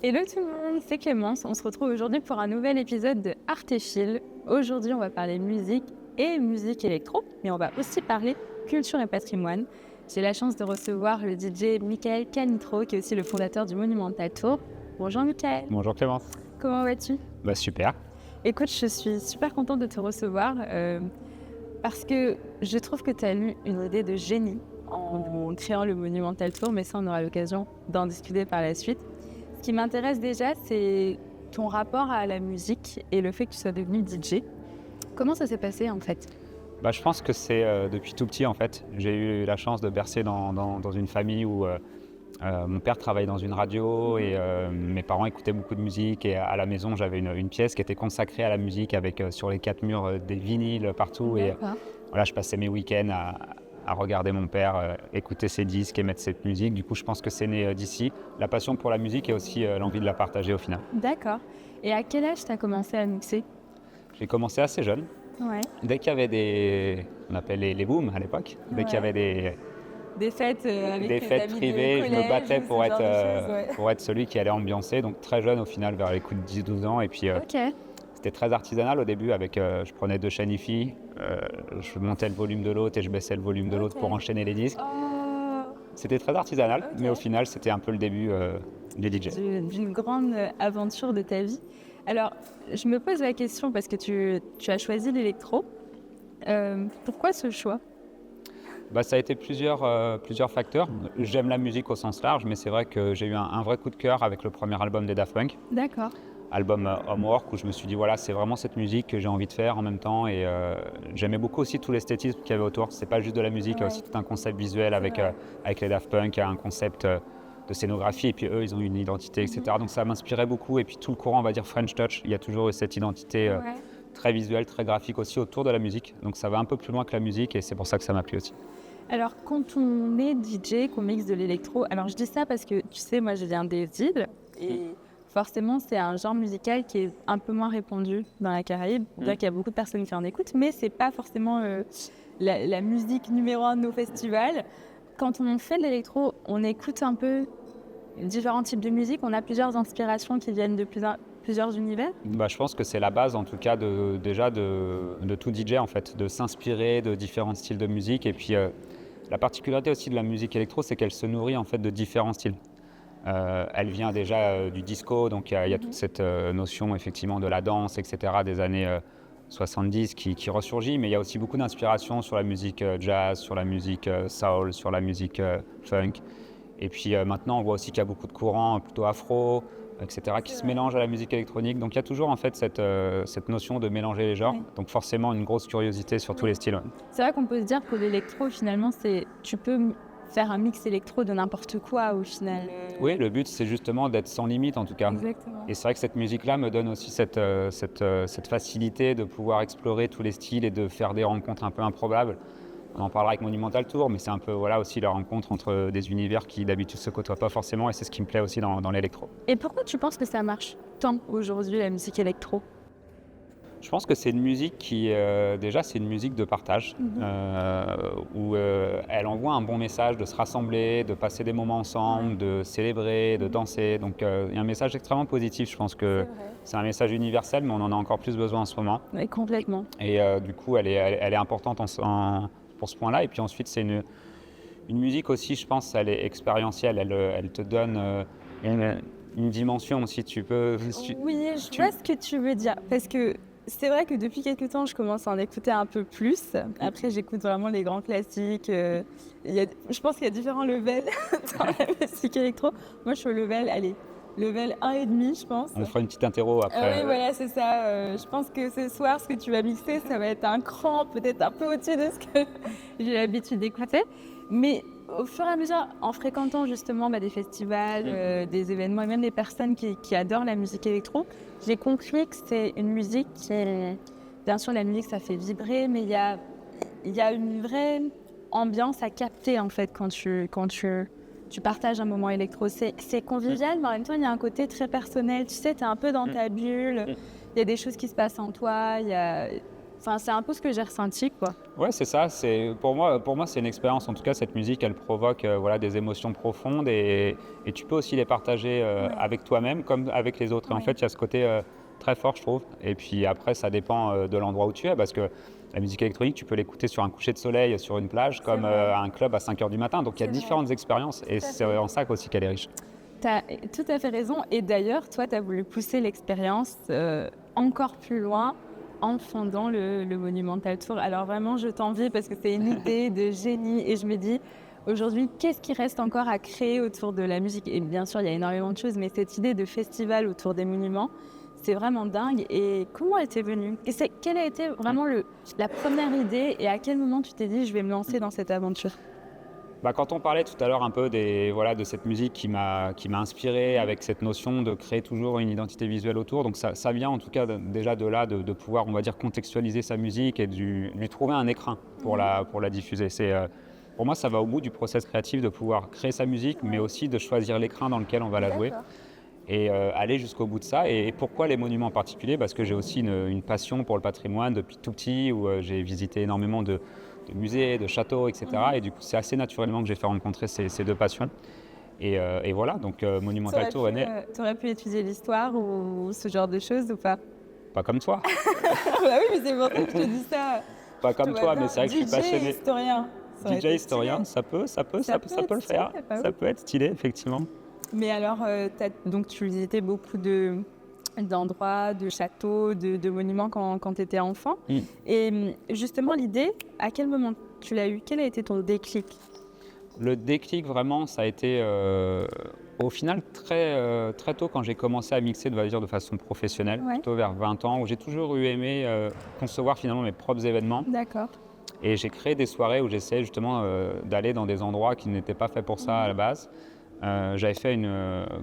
Hello tout le monde, c'est Clémence. On se retrouve aujourd'hui pour un nouvel épisode de Artéphile. Aujourd'hui, on va parler musique et musique électro, mais on va aussi parler culture et patrimoine. J'ai la chance de recevoir le DJ Michael Canitro, qui est aussi le fondateur du Monumental Tour. Bonjour Michael. Bonjour Clémence. Comment vas-tu? Super. Écoute, je suis super contente de te recevoir parce que je trouve que tu as eu une idée de génie en créant le Monumental Tour, mais ça, on aura l'occasion d'en discuter par la suite. Ce qui m'intéresse déjà, c'est ton rapport à la musique et le fait que tu sois devenu DJ. Comment ça s'est passé en fait? Je pense que c'est depuis tout petit en fait. J'ai eu la chance de bercer dans une famille où mon père travaillait dans une radio et mes parents écoutaient beaucoup de musique. Et à la maison, j'avais une pièce qui était consacrée à la musique avec sur les 4 murs des vinyles partout. Et voilà, je passais mes week-ends à regarder mon père écouter ses disques et mettre cette musique. Du coup, je pense que c'est né d'ici. La passion pour la musique et aussi l'envie de la partager au final. D'accord. Et à quel âge tu as commencé à mixer? J'ai commencé assez jeune. Ouais. Dès qu'il y avait on appelle les booms à l'époque, dès qu'il y avait des fêtes, avec des fêtes amis privées, je me battais pour pour être celui qui allait ambiancer. Donc très jeune au final, vers les coups de 10-12 ans. Et puis Ok. c'était très artisanal au début avec, je prenais 2 chaînes hi-fi, je montais le volume de l'autre et je baissais le volume de l'autre pour enchaîner les disques. Oh, C'était très artisanal, mais au final c'était un peu le début des DJ. d'une grande aventure de ta vie. Alors, je me pose la question parce que tu as choisi l'électro. Pourquoi ce choix? Ça a été plusieurs facteurs. J'aime la musique au sens large, mais c'est vrai que j'ai eu un vrai coup de cœur avec le premier album des Daft Punk. D'accord. Album Homework, où je me suis dit voilà, c'est vraiment cette musique que j'ai envie de faire en même temps. Et j'aimais beaucoup aussi tout l'esthétisme qu'il y avait autour. C'est pas juste de la musique, il y a aussi tout un concept visuel avec les Daft Punk, il y a un concept de scénographie, et puis eux ils ont une identité, etc. Donc ça m'inspirait beaucoup. Et puis tout le courant, on va dire French Touch, il y a toujours eu cette identité très visuelle, très graphique aussi autour de la musique. Donc ça va un peu plus loin que la musique et c'est pour ça que ça m'a plu aussi. Alors, quand on est DJ, qu'on mixe de l'électro, alors je dis ça parce que, tu sais, moi je viens des îles et forcément c'est un genre musical qui est un peu moins répandu dans la Caraïbe. C'est-à-dire qu'il y a beaucoup de personnes qui en écoutent, mais c'est pas forcément la musique numéro 1 de nos festivals. Quand on fait de l'électro, on écoute un peu différents types de musique, on a plusieurs inspirations qui viennent de plusieurs univers. Je pense que c'est la base en tout cas de tout DJ en fait, de s'inspirer de différents styles de musique. Et puis la particularité aussi de la musique électro, c'est qu'elle se nourrit en fait de différents styles. Elle vient déjà du disco, donc il y a toute cette notion effectivement de la danse, etc. des années 70 qui ressurgit, mais il y a aussi beaucoup d'inspiration sur la musique jazz, sur la musique soul, sur la musique funk. Et puis maintenant, on voit aussi qu'il y a beaucoup de courants plutôt afro, etc., qui se mélangent à la musique électronique. Donc il y a toujours en fait cette notion de mélanger les genres. Donc forcément une grosse curiosité sur tous les styles. C'est vrai qu'on peut se dire que l'électro, finalement, tu peux faire un mix électro de n'importe quoi au final. Oui, le but c'est justement d'être sans limite en tout cas. Exactement. Et c'est vrai que cette musique-là me donne aussi cette facilité de pouvoir explorer tous les styles et de faire des rencontres un peu improbables. On en parlera avec Monumental Tour, mais c'est un peu aussi la rencontre entre des univers qui d'habitude se côtoient pas forcément, et c'est ce qui me plaît aussi dans l'électro. Et pourquoi tu penses que ça marche tant aujourd'hui, la musique électro? Je pense que c'est une musique qui, déjà, c'est une musique de partage, où elle envoie un bon message de se rassembler, de passer des moments ensemble, de célébrer, de danser. Donc il y a un message extrêmement positif. Je pense que c'est un message universel, mais on en a encore plus besoin en ce moment. Oui, complètement. Et du coup, elle est importante pour ce point-là. Et puis ensuite, c'est une musique aussi, je pense, elle est expérientielle. Elle te donne une dimension aussi. Tu peux... Oui, je vois ce que tu veux dire. Parce que c'est vrai que depuis quelques temps, je commence à en écouter un peu plus. Après, j'écoute vraiment les grands classiques. Je pense qu'il y a différents levels dans la musique électro. Moi, je suis au level 1,5, je pense. On fera une petite interro après. Oui, voilà, c'est ça. Je pense que ce soir, ce que tu vas mixer, ça va être un cran, peut-être un peu au-dessus de ce que j'ai l'habitude d'écouter. Mais au fur et à mesure, en fréquentant justement des festivals, des événements et même des personnes qui adorent la musique électro, j'ai compris que c'est une musique qui est... Bien sûr, la musique, ça fait vibrer, mais il y a une vraie ambiance à capter en fait quand tu partages un moment électro. C'est convivial, mais en même temps, il y a un côté très personnel. Tu sais, tu es un peu dans ta bulle, il y a des choses qui se passent en toi, Enfin, c'est un peu ce que j'ai ressenti, quoi. Ouais, c'est ça. Pour moi, c'est une expérience. En tout cas, cette musique, elle provoque voilà, des émotions profondes et tu peux aussi les partager Ouais. avec toi-même comme avec les autres. Et en Ouais. fait, il y a ce côté très fort, je trouve. Et puis après, ça dépend de l'endroit où tu es parce que la musique électronique, tu peux l'écouter sur un coucher de soleil, sur une plage, comme vrai. à un club à 5 heures du matin. Donc, il y a C'est vrai. différentes expériences et Tout à c'est fait. en ça aussi qu'elle est riche. Tu as tout à fait raison et d'ailleurs, toi, tu as voulu pousser l'expérience, encore plus loin en fondant le Monumental Tour. Alors vraiment, je t'envie parce que c'est une idée de génie et je me dis, aujourd'hui, qu'est-ce qui reste encore à créer autour de la musique? Et bien sûr, il y a énormément de choses, mais cette idée de festival autour des monuments, c'est vraiment dingue. Et comment elle t'est venue? Et quelle a été vraiment la première idée et à quel moment tu t'es dit, je vais me lancer dans cette aventure? Bah, quand on parlait tout à l'heure un peu voilà, de cette musique qui m'a inspiré avec cette notion de créer toujours une identité visuelle autour, donc ça vient en tout cas déjà de là, de pouvoir, on va dire, contextualiser sa musique et de lui trouver un écrin pour la diffuser. Pour moi, ça va au bout du process créatif de pouvoir créer sa musique, mais aussi de choisir l'écrin dans lequel on va la jouer et aller jusqu'au bout de ça. Et pourquoi les monuments en particulier? Parce que j'ai aussi une passion pour le patrimoine depuis tout petit, où j'ai visité énormément de musées, de châteaux, etc. Et du coup, c'est assez naturellement que j'ai fait rencontrer ces deux passions. Et voilà, donc Monumental Tour est né, T'aurais pu étudier l'histoire ou ce genre de choses ou pas? pas comme toi, Bah oui, mais c'est pour ça que je te dis ça. pas Je te comme vois toi, bien. mais c'est vrai que je suis DJ passionné. historien. Ça aurait DJ été historien, stylé. ça peut Ça peut le être faire, stylé, bah ça oui. peut être stylé, effectivement. Mais alors, donc tu visitais beaucoup d'endroits, de châteaux, de monuments quand tu étais enfant. Et justement, l'idée, à quel moment tu l'as eu? Quel a été ton déclic? Le déclic, vraiment, ça a été au final très tôt quand j'ai commencé à mixer, on va dire, de façon professionnelle, Ouais. plutôt vers 20 ans, où j'ai toujours aimé concevoir finalement mes propres événements. D'accord. Et j'ai créé des soirées où j'essayais justement d'aller dans des endroits qui n'étaient pas faits pour ça à la base. J'avais fait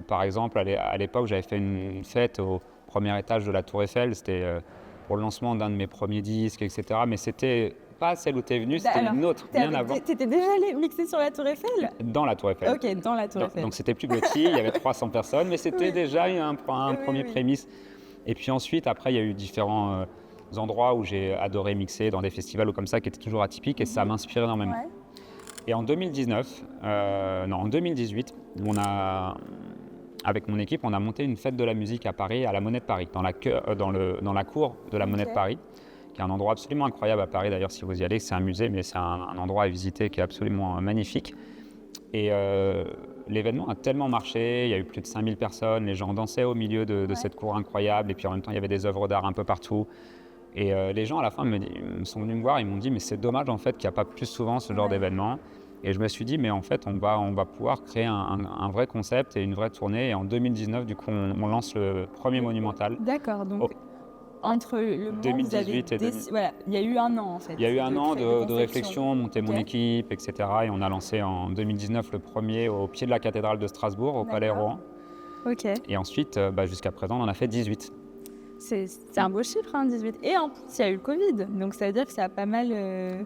par exemple, à l'époque, j'avais fait une fête au premier étage de la Tour Eiffel. C'était pour le lancement d'un de mes premiers disques, etc. Mais c'était pas celle où tu es venu, c'était Alors, une autre, bien avant, t'étais déjà allé mixer sur la Tour Eiffel? dans la Tour Eiffel. Ok, dans la Tour Eiffel. Donc c'était plus petit, il y avait 300 personnes, mais c'était Oui. déjà un Oui, premier oui. prémisse. Et puis ensuite, après, il y a eu différents endroits où j'ai adoré mixer, dans des festivals ou comme ça, qui étaient toujours atypiques, et ça m'inspire énormément. Ouais. Et en 2019, en 2018, avec mon équipe, on a monté une fête de la musique à Paris, à la Monnaie de Paris, dans la cour de la Monnaie de Paris, qui est un endroit absolument incroyable à Paris. D'ailleurs, si vous y allez, c'est un musée, mais c'est un endroit à visiter qui est absolument magnifique. Et l'événement a tellement marché, il y a eu plus de 5000 personnes, les gens dansaient au milieu de cette cour incroyable, et puis en même temps, il y avait des œuvres d'art un peu partout. Et les gens, à la fin, me sont venus me voir, ils m'ont dit « mais c'est dommage en fait qu'il n'y a pas plus souvent ce genre d'événement ». Et je me suis dit, mais en fait, on va pouvoir créer un vrai concept et une vraie tournée. Et en 2019, du coup, on lance le premier Monumental. D'accord, donc Oh. entre le moment où vous avez 2018 et voilà, il y a eu un an en fait. Il y a eu un an de conception. réflexion, monter mon Ok. équipe, etc. Et on a lancé en 2019 le premier au pied de la cathédrale de Strasbourg, au Palais D'accord. Rohan. Ok, Et ensuite, jusqu'à présent, on en a fait 18. c'est un beau chiffre, hein, 18. Et en plus, il y a eu le Covid, donc ça veut dire que ça a pas mal,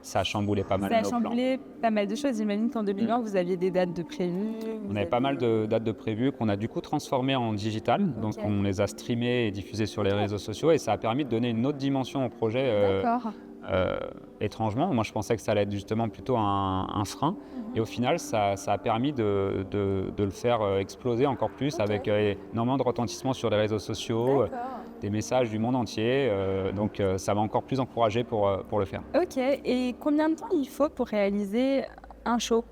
Ça a chamboulé pas mal ça a nos plans. chamboulé pas mal de choses. J'imagine qu'en 2020, vous aviez des dates de prévues. On avait pas mal de dates de prévues qu'on a du coup transformées en digital. Donc Ok. on les a streamées et diffusées sur les réseaux sociaux. Et ça a permis de donner une autre dimension au projet. D'accord. Étrangement, moi je pensais que ça allait être justement plutôt un frein. Et au final, ça a permis de le faire exploser encore plus avec énormément de retentissement sur les réseaux sociaux, D'accord. des messages du monde entier. Donc ça m'a encore plus encouragé pour le faire. Ok, et combien de temps il faut pour réaliser un show?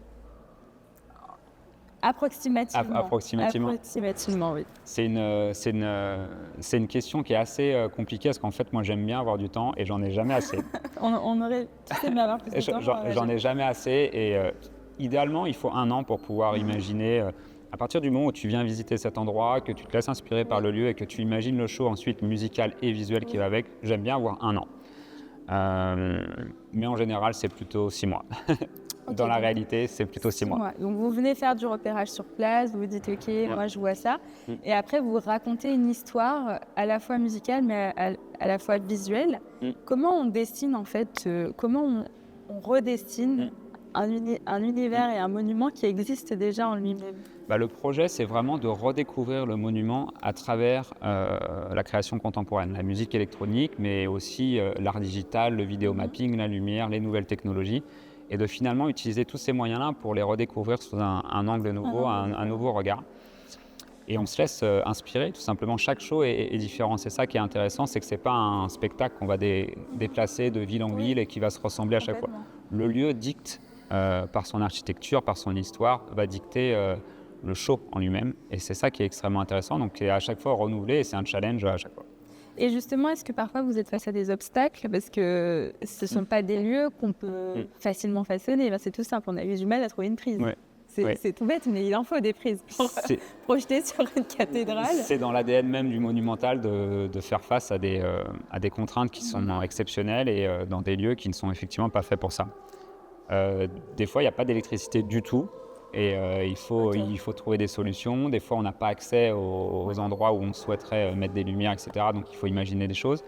Approximativement. Approximativement, oui. C'est une question qui est assez compliquée parce qu'en fait, moi j'aime bien avoir du temps et j'en ai jamais assez. On aurait tous aimé avoir plus de temps. J'en ai jamais assez et idéalement, il faut un an pour pouvoir imaginer. À partir du moment où tu viens visiter cet endroit, que tu te laisses inspirer par le lieu et que tu imagines le show ensuite musical et visuel qui va avec, j'aime bien avoir un an. Mais en général, c'est plutôt 6 mois. Ok, Dans la donc, réalité, c'est plutôt 6 mois. Ouais. Donc vous venez faire du repérage sur place, vous vous dites ok, moi je vois ça, et après vous racontez une histoire à la fois musicale mais à la fois visuelle. Comment on dessine en fait, comment on redessine un univers et un monument qui existe déjà en lui-même? Le projet, c'est vraiment de redécouvrir le monument à travers la création contemporaine, la musique électronique, mais aussi l'art digital, le vidéomapping, la lumière, les nouvelles technologies, et de finalement utiliser tous ces moyens-là pour les redécouvrir sous un angle nouveau, un nouveau regard. Et on se laisse inspirer, tout simplement. Chaque show est différent. C'est ça qui est intéressant, c'est que ce n'est pas un spectacle qu'on va déplacer de ville en ville et qui va se ressembler à chaque fois. Le lieu dicte, par son architecture, par son histoire, va dicter le show en lui-même. Et c'est ça qui est extrêmement intéressant. Donc, c'est à chaque fois renouvelé et c'est un challenge à chaque fois. Et justement, est-ce que parfois vous êtes face à des obstacles parce que ce ne sont pas des lieux qu'on peut facilement façonner? C'est tout simple, on a eu du mal à trouver une prise. C'est tout bête, mais il en faut des prises pour projeter sur une cathédrale. C'est dans l'ADN même du monumental de faire face à des contraintes qui sont exceptionnelles et dans des lieux qui ne sont effectivement pas faits pour ça. Des fois, il n'y a pas d'électricité du tout et il faut trouver des solutions. Des fois, on n'a pas accès aux endroits où on souhaiterait mettre des lumières, etc. Donc, il faut imaginer des choses.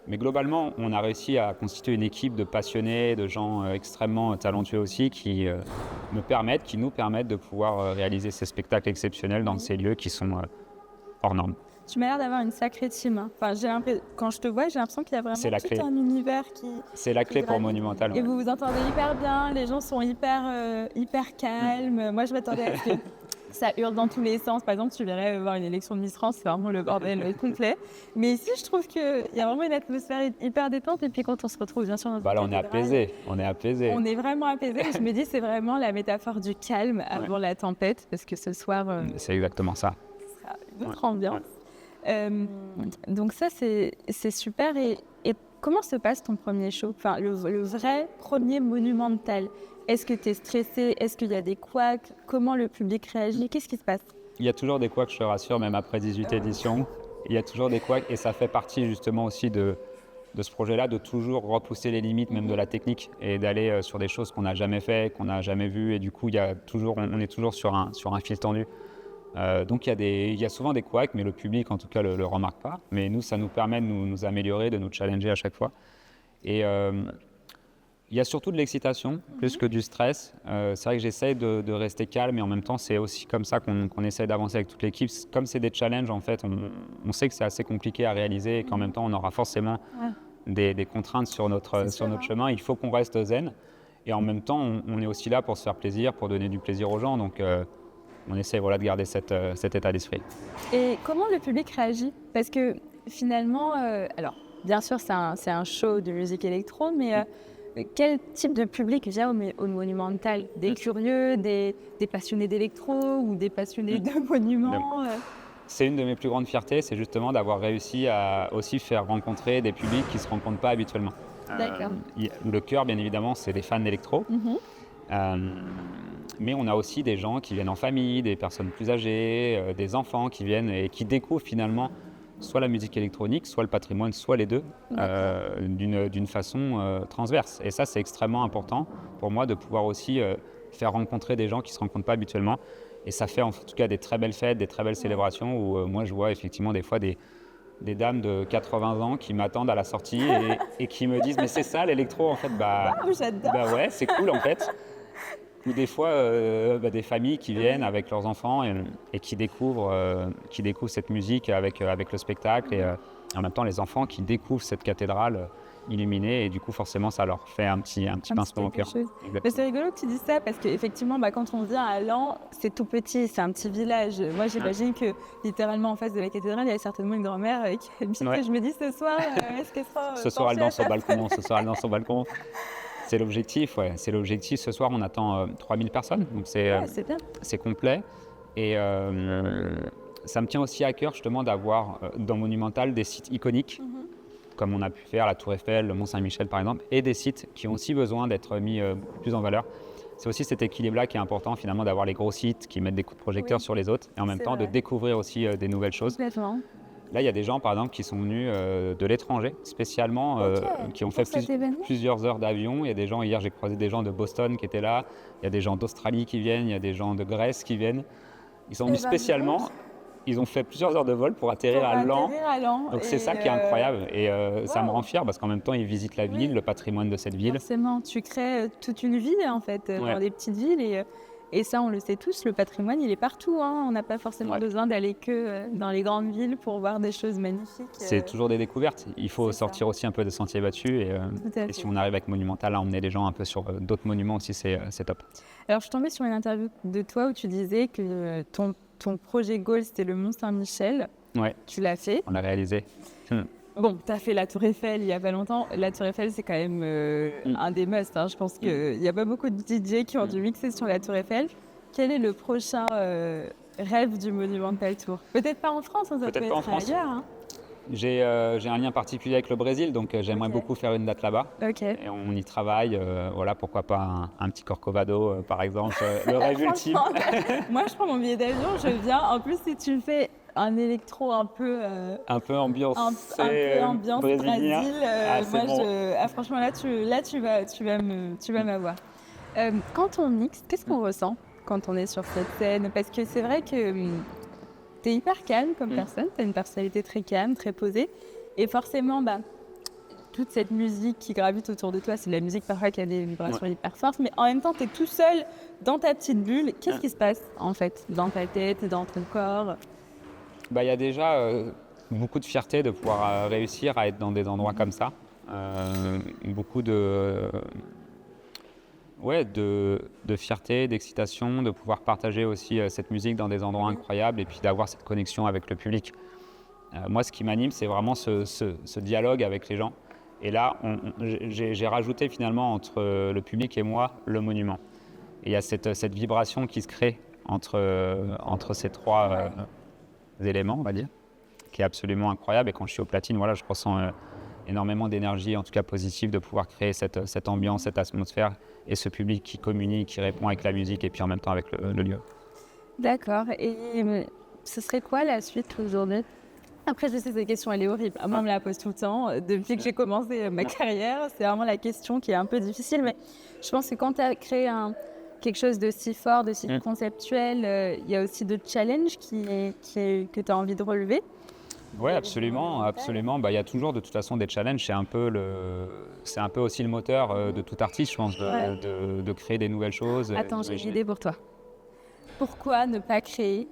Mais globalement, on a réussi à constituer une équipe de passionnés, de gens extrêmement talentueux aussi, qui nous permettent de pouvoir réaliser ces spectacles exceptionnels dans ces lieux qui sont hors normes. Tu m'as l'air d'avoir une sacrée team. Quand je te vois, j'ai l'impression qu'il y a vraiment tout un univers qui... C'est la clé pour Monumental. Et vous vous entendez hyper bien, les gens sont hyper calmes. Moi, je m'attendais à ce que ça hurle dans tous les sens. Par exemple, tu verrais voir une élection de Miss France, c'est vraiment le bordel complet. Mais ici, je trouve qu'il y a vraiment une atmosphère hyper détente. Et puis quand on se retrouve, bien sûr, dans là, on est apaisé. On est vraiment apaisé. Je me dis, c'est vraiment la métaphore du calme avant la tempête. Parce que ce soir... c'est exactement ça. Ce sera une autre ambiance. Donc ça, c'est super. Et comment se passe ton premier show? Le vrai premier monumental. Est-ce que tu es stressé? Est-ce qu'il y a des couacs? Comment le public réagit? Qu'est-ce qui se passe? Il y a toujours des couacs, je te rassure, même après 18 éditions. Il y a toujours des couacs et ça fait partie justement aussi de ce projet-là, de toujours repousser les limites même de la technique et d'aller sur des choses qu'on n'a jamais fait, qu'on n'a jamais vues. Et du coup, on est toujours sur un fil tendu. Donc il y a souvent des couacs, mais le public en tout cas le remarque pas. Mais nous, ça nous permet de nous améliorer, de nous challenger à chaque fois. Et il y a surtout de l'excitation, plus que du stress. C'est vrai que j'essaie de rester calme et en même temps, c'est aussi comme ça qu'on essaie d'avancer avec toute l'équipe. Comme c'est des challenges, en fait, on sait que c'est assez compliqué à réaliser et qu'en même temps, on aura forcément des contraintes sur notre chemin. Il faut qu'on reste zen. Et en même temps, on est aussi là pour se faire plaisir, pour donner du plaisir aux gens. Donc, on essaie de garder cet état d'esprit. Et comment le public réagit? Parce que finalement, alors bien sûr c'est un show de musique électro, mais quel type de public vient au Monumental? Des curieux, des passionnés d'électro ou des passionnés de monuments? C'est une de mes plus grandes fiertés, c'est justement d'avoir réussi à aussi faire rencontrer des publics qui ne se rencontrent pas habituellement. D'accord. Le cœur, bien évidemment, c'est les fans d'électro. Mais on a aussi des gens qui viennent en famille, des personnes plus âgées, des enfants qui viennent et qui découvrent finalement soit la musique électronique, soit le patrimoine, soit les deux, d'une façon transverse. Et ça, c'est extrêmement important pour moi de pouvoir aussi faire rencontrer des gens qui ne se rencontrent pas habituellement. Et ça fait en tout cas des très belles fêtes, des très belles célébrations où moi je vois effectivement des fois des dames de 80 ans qui m'attendent à la sortie et qui me disent « mais c'est ça l'électro en fait ». J'adore. Ouais, c'est cool en fait. Ou des fois, des familles qui viennent avec leurs enfants et qui découvrent cette musique avec le spectacle. Et en même temps, les enfants qui découvrent cette cathédrale illuminée. Et du coup, forcément, ça leur fait un petit pincement au cœur. C'est rigolo que tu dises ça parce qu'effectivement, quand on vient à Laon, c'est tout petit, c'est un petit village. Moi, j'imagine que littéralement en face de la cathédrale, il y a certainement une grand-mère qui habite. Je me dis ce soir, est-ce qu'elle sera ce soir, elle danse au balcon. C'est l'objectif, ouais. C'est l'objectif. Ce soir, on attend 3000 personnes, donc c'est complet. Et ça me tient aussi à cœur justement d'avoir dans Monumental des sites iconiques, comme on a pu faire la Tour Eiffel, le Mont Saint-Michel par exemple, et des sites qui ont aussi besoin d'être mis plus en valeur. C'est aussi cet équilibre-là qui est important finalement, d'avoir les gros sites qui mettent des coups de projecteur sur les autres, et en même temps de découvrir aussi des nouvelles choses. Complètement. Là, il y a des gens, par exemple, qui sont venus de l'étranger, spécialement, qui ont fait plusieurs heures d'avion. Il y a des gens, hier, j'ai croisé des gens de Boston qui étaient là. Il y a des gens d'Australie qui viennent, il y a des gens de Grèce qui viennent. Ils sont venus spécialement. Ils ont fait plusieurs heures de vol pour atterrir à Laon. Donc c'est ça qui est incroyable. Et ça me rend fier parce qu'en même temps, ils visitent la ville, le patrimoine de cette ville. Forcément, tu crées toute une ville, en fait, dans des petites villes. Et ça, on le sait tous, le patrimoine, il est partout, hein. On n'a pas forcément besoin d'aller que dans les grandes villes pour voir des choses magnifiques. C'est toujours des découvertes. Il faut sortir aussi un peu des sentiers battus. Et si on arrive avec Monumental à emmener les gens un peu sur d'autres monuments aussi, c'est top. Alors, je suis tombée sur une interview de toi où tu disais que ton projet goal, c'était le Mont Saint-Michel. Ouais. Tu l'as fait. On l'a réalisé. Bon, tu as fait la Tour Eiffel il n'y a pas longtemps. La Tour Eiffel, c'est quand même un des musts, hein. Je pense qu'il n'y a pas beaucoup de DJ qui ont dû mixer sur la Tour Eiffel. Quel est le prochain rêve du Monumental Tour? Peut-être pas en France, hein, ça peut être ailleurs. Hein. J'ai un lien particulier avec le Brésil, donc j'aimerais beaucoup faire une date là-bas. Et on y travaille. Voilà, pourquoi pas un petit Corcovado, par exemple, le rêve ultime. Moi, je prends mon billet d'avion, je viens. En plus, si tu fais un électro un peu ambiance brésilien. Moi, bon. Franchement, là, tu vas m'avoir. Quand on mixe, qu'est-ce qu'on ressent quand on est sur cette scène? Parce que c'est vrai que tu es hyper calme comme personne, tu as une personnalité très calme, très posée. Et forcément, toute cette musique qui gravite autour de toi, c'est de la musique parfois qui a des vibrations hyper fortes, mais en même temps, tu es tout seul dans ta petite bulle. Qu'est-ce qui se passe, en fait, dans ta tête, dans ton corps? Il y a déjà beaucoup de fierté de pouvoir réussir à être dans des endroits comme ça. Beaucoup de fierté, d'excitation, de pouvoir partager aussi cette musique dans des endroits incroyables et puis d'avoir cette connexion avec le public. Moi, ce qui m'anime, c'est vraiment ce dialogue avec les gens. Et là, j'ai rajouté finalement entre le public et moi le monument. Et il y a cette vibration qui se crée entre ces trois éléments, on va dire, qui est absolument incroyable. Et quand je suis au platine, voilà, je ressens énormément d'énergie, en tout cas positive, de pouvoir créer cette ambiance, cette atmosphère et ce public qui communique, qui répond avec la musique et puis en même temps avec le lieu. D'accord. Et ce serait quoi la suite aujourd'hui? Après, je sais que cette question, elle est horrible. Moi, on me la pose tout le temps. Depuis que j'ai commencé ma carrière, c'est vraiment la question qui est un peu difficile. Mais je pense que quand tu as créé quelque chose de si fort, de si conceptuel, il y a aussi de challenges que tu as envie de relever. Oui, absolument. Il y a toujours de toute façon des challenges. C'est un peu aussi le moteur de tout artiste, je pense, de créer des nouvelles choses. Attends, j'ai une idée pour toi. Pourquoi ne pas créer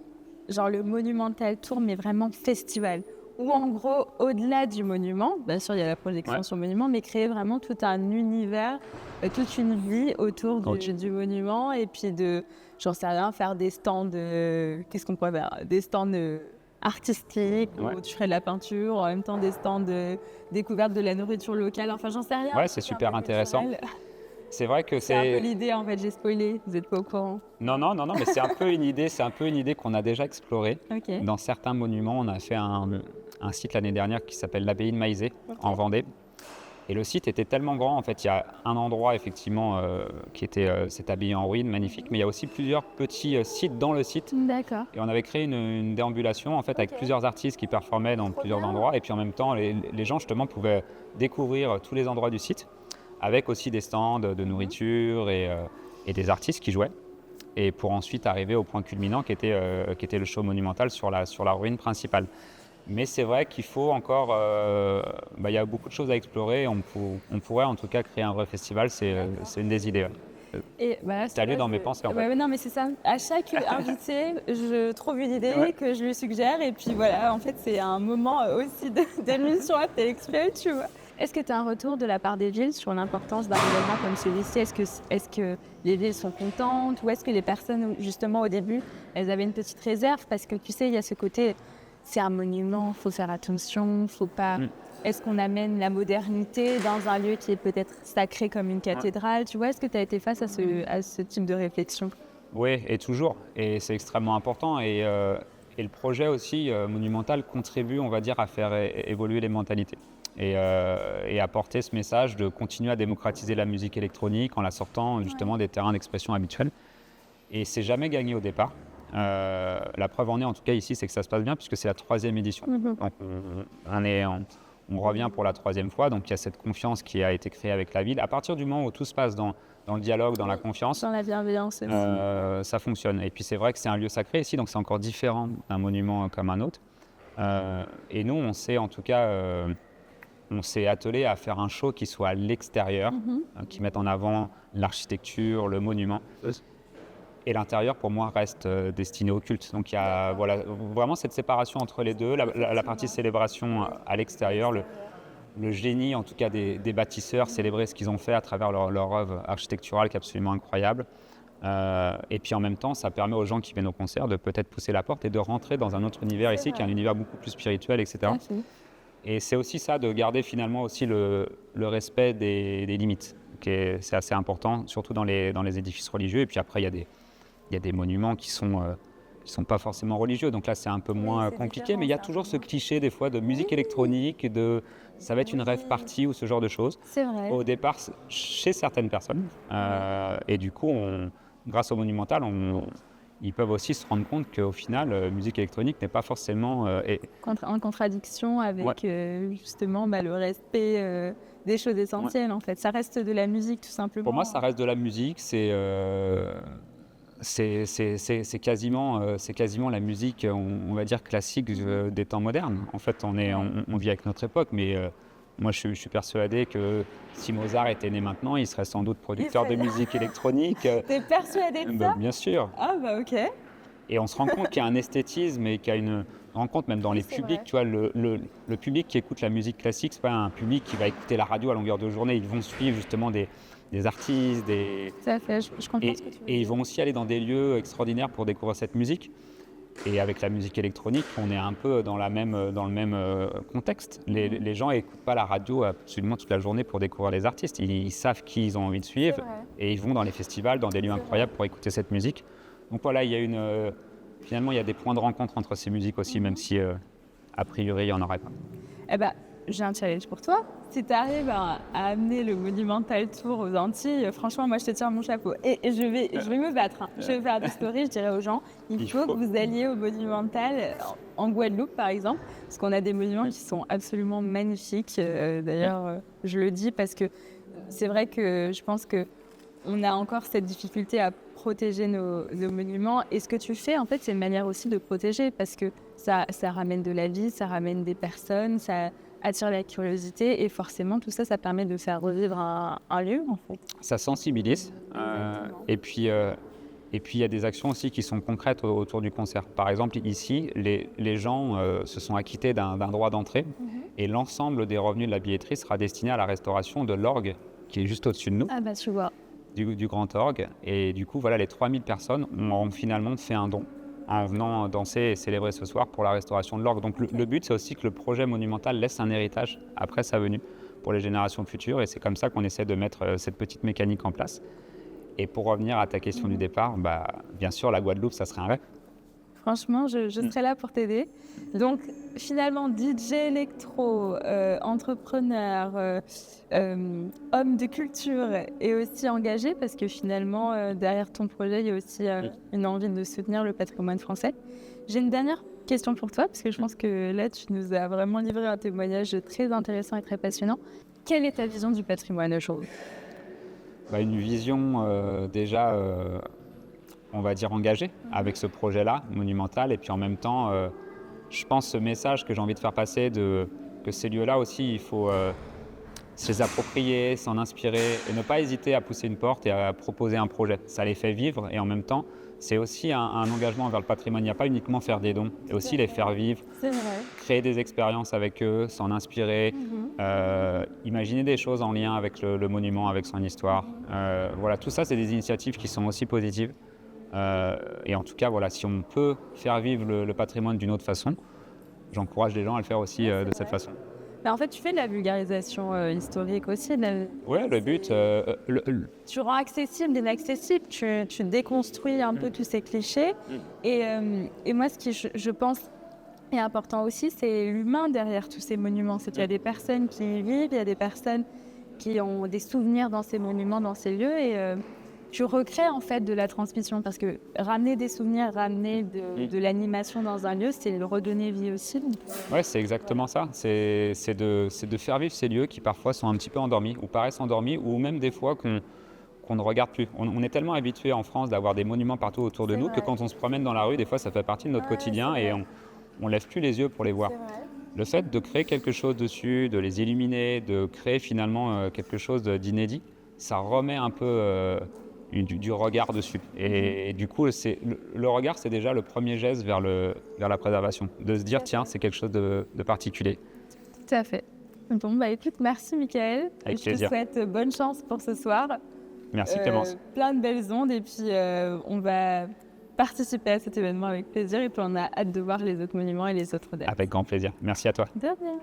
genre le Monumental Tour, mais vraiment festival? Ou en gros, au-delà du monument, bien sûr, il y a la projection sur le monument, mais créer vraiment tout un univers, toute une vie autour du monument. Et puis j'en sais rien, faire des stands, qu'est-ce qu'on pourrait faire? Des stands artistiques, où tu ferais de la peinture, en même temps des stands de découverte de la nourriture locale. Enfin, j'en sais rien. Ouais, c'est super intéressant. C'est vrai que c'est un peu l'idée, en fait, j'ai spoilé, vous n'êtes pas au courant. Non, mais c'est un peu une idée qu'on a déjà explorée. Dans certains monuments, on a fait un site l'année dernière qui s'appelle l'abbaye de Maizé, en Vendée. Et le site était tellement grand, en fait, il y a un endroit effectivement qui était cette abbaye en ruine, magnifique, mais il y a aussi plusieurs petits sites dans le site. D'accord. Et on avait créé une déambulation en fait avec plusieurs artistes qui performaient dans plusieurs endroits, et puis en même temps, les gens justement pouvaient découvrir tous les endroits du site, avec aussi des stands de nourriture et des artistes qui jouaient. Et pour ensuite arriver au point culminant qui était le show monumental sur la ruine principale. Mais c'est vrai qu'il faut encore, il y a beaucoup de choses à explorer. On pourrait en tout cas créer un vrai festival, c'est une des idées. C'est allé dans mes pensées en fait. Non mais c'est ça, à chaque invité, je trouve une idée que je lui suggère et puis voilà, en fait c'est un moment aussi d'émission intellectuelle, tu vois. Est-ce que tu as un retour de la part des villes sur l'importance d'un événement comme celui-ci? Est-ce que les villes sont contentes ou est-ce que les personnes, justement au début, elles avaient une petite réserve? Parce que tu sais, il y a ce côté, c'est un monument, il faut faire attention, faut pas... Est-ce qu'on amène la modernité dans un lieu qui est peut-être sacré comme une cathédrale? Tu vois, est-ce que tu as été face à ce type de réflexion? Oui, et toujours. Et c'est extrêmement important. Et le projet aussi monumental contribue, on va dire, à faire évoluer les mentalités. Et apporter ce message de continuer à démocratiser la musique électronique en la sortant justement des terrains d'expression habituels. Et c'est jamais gagné au départ. La preuve en est, en tout cas ici, c'est que ça se passe bien puisque c'est la 3e édition. Donc, on revient pour la 3e fois, donc il y a cette confiance qui a été créée avec la ville. À partir du moment où tout se passe dans le dialogue, dans la confiance, dans la bienveillance, ça fonctionne. Et puis c'est vrai que c'est un lieu sacré ici, donc c'est encore différent d'un monument comme un autre. Et nous, on s'est en tout cas... on s'est attelé à faire un show qui soit à l'extérieur, qui mette en avant l'architecture, le monument. Et l'intérieur, pour moi, reste destiné au culte. Donc il y a voilà, vraiment cette séparation entre les deux, la partie célébration à l'extérieur, le génie en tout cas des bâtisseurs, célébrer ce qu'ils ont fait à travers leur œuvre architecturale qui est absolument incroyable. Et puis en même temps, ça permet aux gens qui viennent au concert de peut-être pousser la porte et de rentrer dans un autre univers ici, qui est un univers beaucoup plus spirituel, etc. Et c'est aussi ça, de garder finalement aussi le respect des limites. C'est assez important, surtout dans les édifices religieux. Et puis après, il y a des monuments qui sont pas forcément religieux. Donc là, c'est un peu moins compliqué. Mais il y a toujours ce cliché des fois de musique électronique, ça va être une rave party ou ce genre de choses. C'est vrai. Au départ, chez certaines personnes. Et du coup, grâce au Monumental, ils peuvent aussi se rendre compte qu'au final, musique électronique n'est pas forcément... En contradiction avec justement le respect des choses essentielles en fait. Ça reste de la musique tout simplement. Pour moi, ça reste de la musique, c'est quasiment la musique, on va dire, classique des temps modernes. En fait, on vit avec notre époque, mais moi, je suis persuadé que si Mozart était né maintenant, il serait sans doute producteur de musique électronique. T'es persuadé de ça? Bien sûr. Ah bah ok. Et on se rend compte qu'il y a un esthétisme et qu'il y a une rencontre même dans les publics. Tu vois, le public qui écoute la musique classique, c'est pas un public qui va écouter la radio à longueur de journée. Ils vont suivre justement des artistes, Ça fait, je comprends ce que tu veux dire. Et ils vont aussi aller dans des lieux extraordinaires pour découvrir cette musique. Et avec la musique électronique, on est un peu dans le même contexte. Les gens n'écoutent pas la radio absolument toute la journée pour découvrir les artistes. Ils savent qui ils ont envie de suivre et ils vont dans les festivals, dans des lieux incroyables pour écouter cette musique. Donc voilà, finalement, il y a des points de rencontre entre ces musiques aussi, même si a priori, il n'y en aurait pas. Eh ben, j'ai un challenge pour toi. Si tu arrives à amener le Monumental Tour aux Antilles, franchement, moi, je te tire mon chapeau. Et je vais me battre. Hein. Je vais faire des stories, je dirais aux gens, il faut que vous alliez au Monumental en Guadeloupe, par exemple, parce qu'on a des monuments qui sont absolument magnifiques. D'ailleurs, je le dis parce que c'est vrai que je pense qu'on a encore cette difficulté à protéger nos monuments. Et ce que tu fais, en fait, c'est une manière aussi de protéger parce que ça ramène de la vie, ça ramène des personnes, ça attire la curiosité et forcément tout ça, ça permet de faire revivre un lieu en fait. Ça sensibilise et puis il y a des actions aussi qui sont concrètes autour du concert. Par exemple ici, les gens se sont acquittés d'un droit d'entrée et l'ensemble des revenus de la billetterie sera destiné à la restauration de l'orgue qui est juste au-dessus de nous. Ah bah tu vois. Du grand orgue et du coup voilà, les 3000 personnes ont finalement fait un don en venant danser et célébrer ce soir pour la restauration de l'orgue. Donc le but, c'est aussi que le projet monumental laisse un héritage après sa venue pour les générations futures et c'est comme ça qu'on essaie de mettre cette petite mécanique en place. Et pour revenir à ta question du départ, bien sûr, la Guadeloupe, ça serait un rêve. Franchement, je serai là pour t'aider. Donc, finalement, DJ électro, entrepreneur, homme de culture et aussi engagé parce que finalement, derrière ton projet, il y a aussi une envie de soutenir le patrimoine français. J'ai une dernière question pour toi parce que je pense que là, tu nous as vraiment livré un témoignage très intéressant et très passionnant. Quelle est ta vision du patrimoine aujourd'hui ? Une vision déjà... on va dire engagé avec ce projet-là, monumental. Et puis en même temps, je pense ce message que j'ai envie de faire passer, que ces lieux-là aussi, il faut se les approprier, s'en inspirer et ne pas hésiter à pousser une porte et à proposer un projet. Ça les fait vivre et en même temps, c'est aussi un engagement envers le patrimoine. Il n'y a pas uniquement faire des dons, et aussi les faire vivre, créer des expériences avec eux, s'en inspirer, imaginer des choses en lien avec le monument, avec son histoire. Voilà, tout ça, c'est des initiatives qui sont aussi positives. Et en tout cas, voilà, si on peut faire vivre le patrimoine d'une autre façon, j'encourage les gens à le faire aussi de cette façon. En fait, tu fais de la vulgarisation historique aussi. Oui, le but... Tu rends accessible l'inaccessible, tu déconstruis un peu tous ces clichés. Et moi, ce qui, je pense, est important aussi, c'est l'humain derrière tous ces monuments. C'est qu'il y a des personnes qui y vivent, il y a des personnes qui ont des souvenirs dans ces monuments, dans ces lieux. Et tu recrées en fait de la transmission parce que ramener des souvenirs, ramener de l'animation dans un lieu, c'est le redonner vie aussi. Oui, c'est exactement ça. C'est de faire vivre ces lieux qui parfois sont un petit peu endormis ou paraissent endormis ou même des fois qu'on ne regarde plus. On est tellement habitué en France d'avoir des monuments partout autour de nous que quand on se promène dans la rue, des fois ça fait partie de notre quotidien et on lève plus les yeux pour les voir. Le fait de créer quelque chose dessus, de les illuminer, de créer finalement quelque chose d'inédit, ça remet un peu du regard dessus. Et du coup, le regard, c'est déjà le premier geste vers la préservation, de se dire tiens, c'est quelque chose de particulier. Tout à fait. Bon, bah écoute, merci Michael. Avec Je plaisir. te souhaite bonne chance pour ce soir. Merci Clémence. Plein de belles ondes et puis on va participer à cet événement avec plaisir et puis on a hâte de voir les autres monuments et les autres dates. Avec grand plaisir. Merci à toi. De rien.